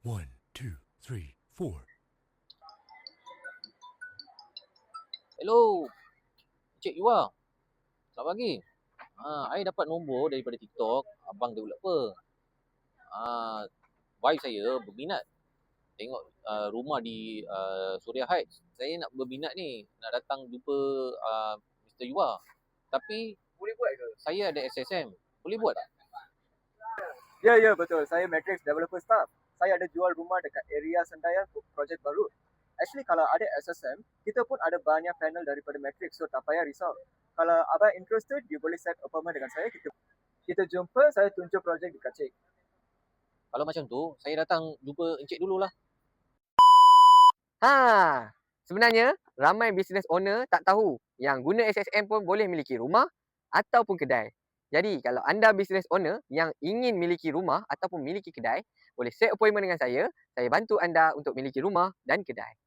One, two, three, four. Hello, Cik Yuwa. Selamat pagi. I dapat nombor daripada TikTok. Abang develop apa? Wife saya berminat tengok rumah di Suria Heights. Saya nak berminat ni, nak datang jumpa Mr. Yuwa. Tapi boleh buat ke? Saya ada SSM. Boleh buat tak? Ya, betul. Saya Matrix Developer Staff. Saya ada jual rumah dekat area Sendaian untuk projek baru. Actually, kalau ada SSM, kita pun ada banyak panel daripada Matrix, so tak payah risau. Kalau abang interested, you boleh set appointment dengan saya. Kita jumpa, saya tunjuk projek dekat Cik. Kalau macam tu, saya datang jumpa Encik dululah. Sebenarnya ramai business owner tak tahu yang guna SSM pun boleh miliki rumah ataupun kedai. Jadi kalau anda business owner yang ingin miliki rumah ataupun miliki kedai, boleh set appointment dengan saya bantu anda untuk miliki rumah dan kedai.